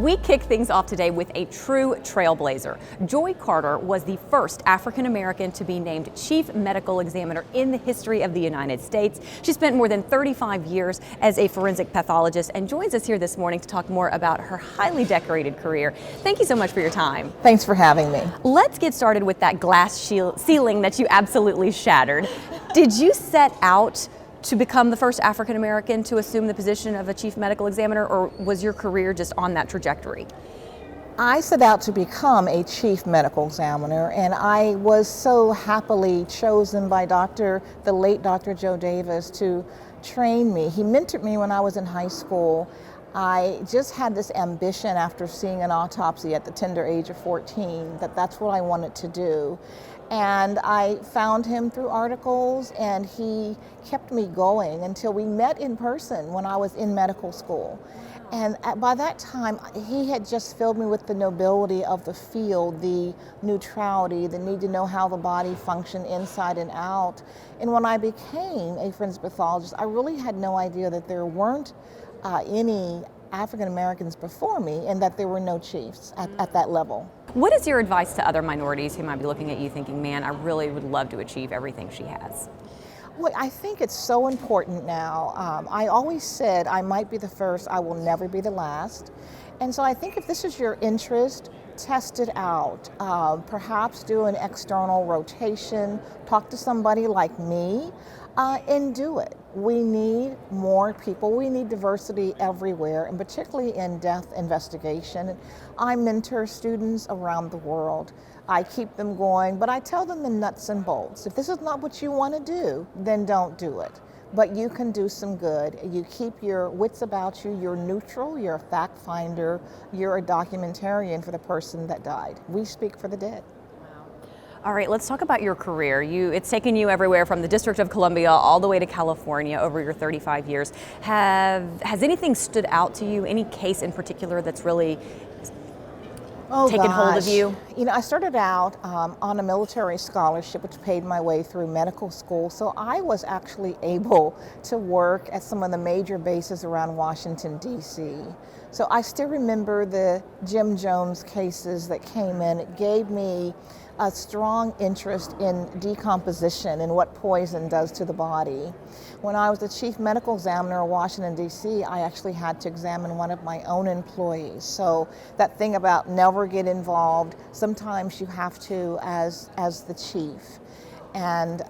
We kick things off today with a true trailblazer. Joye Carter was the first African American to be named Chief Medical Examiner in the history of the United States. She spent more than 35 years as a forensic pathologist and joins us here this morning to talk more about her highly decorated career. Thank you so much for your time. Thanks for having me. Let's get started with that glass ceiling that you absolutely shattered. Did you set out to become the first African American to assume the position of a chief medical examiner, or was your career just on that trajectory? I set out to become a chief medical examiner, and I was so happily chosen by the late Dr. Joe Davis to train me. He mentored me when I was in high school. I just had this ambition after seeing an autopsy at the tender age of 14 that that's what I wanted to do. And I found him through articles, and he kept me going until we met in person when I was in medical school. And by that time, he had just filled me with the nobility of the field, the neutrality, the need to know how the body functioned inside and out. And when I became a forensic pathologist, I really had no idea that there weren't any African Americans before me, and that there were no chiefs at that level. What is your advice to other minorities who might be looking at you thinking, man, I really would love to achieve everything she has? Well, I think it's so important now. I always said I might be the first, I will never be the last. And so I think if this is your interest, test it out. Perhaps do an external rotation, talk to somebody like me, and do it. We need more people. We need diversity everywhere, and particularly in death investigation. I mentor students around the world. I keep them going, but I tell them the nuts and bolts. If this is not what you want to do, then don't do it. But you can do some good. You keep your wits about you. You're neutral. You're a fact finder. You're a documentarian for the person that died. We speak for the dead. All right, let's talk about your career. It's taken you everywhere from the District of Columbia all the way to California over your 35 years. Has anything stood out to you? Any case in particular that's really taken hold of you? You know, I started out on a military scholarship, which paid my way through medical school. So I was actually able to work at some of the major bases around Washington, D.C. So I still remember the Jim Jones cases that came in. It gave me a strong interest in decomposition and what poison does to the body. When I was the chief medical examiner of Washington, D.C., I actually had to examine one of my own employees. So that thing about never get involved, sometimes you have to as the chief. And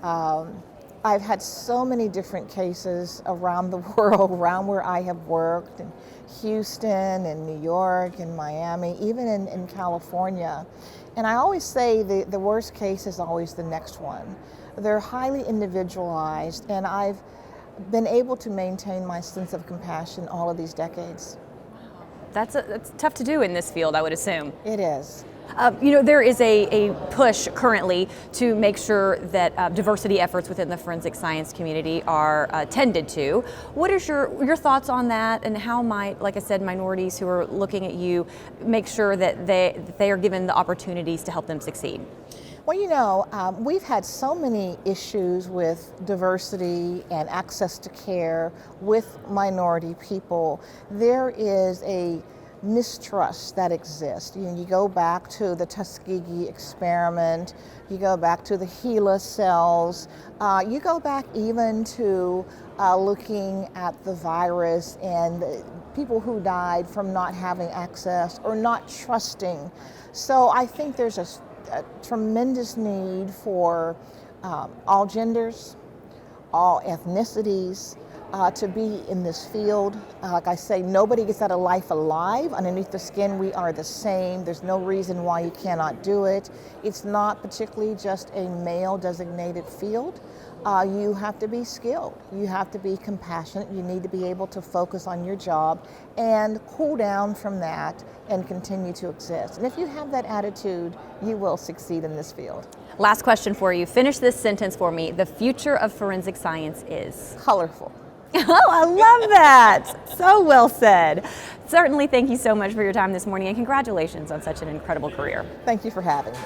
I've had so many different cases around the world, around where I have worked, in Houston and New York and Miami, even in California. And I always say the worst case is always the next one. They're highly individualized, and I've been able to maintain my sense of compassion all of these decades. That's tough to do in this field, I would assume. It is. You know, there is a push currently to make sure that diversity efforts within the forensic science community are tended to. What is your thoughts on that, and how might, like I said, minorities who are looking at you make sure that they are given the opportunities to help them succeed? Well, you know, we've had so many issues with diversity and access to care with minority people. There is a mistrust that exists. You go back to the Tuskegee experiment, you go back to the HeLa cells, you go back even to looking at the virus and people who died from not having access or not trusting. So I think there's a tremendous need for all genders, all ethnicities, to be in this field. Like I say, nobody gets out of life alive. Underneath the skin, we are the same. There's no reason why you cannot do it. It's not particularly just a male-designated field. You have to be skilled. You have to be compassionate. You need to be able to focus on your job and cool down from that and continue to exist. And if you have that attitude, you will succeed in this field. Last question for you. Finish this sentence for me. The future of forensic science is? Colorful. Oh, I love that. So well said. Certainly, thank you so much for your time this morning, and congratulations on such an incredible career. Thank you for having me.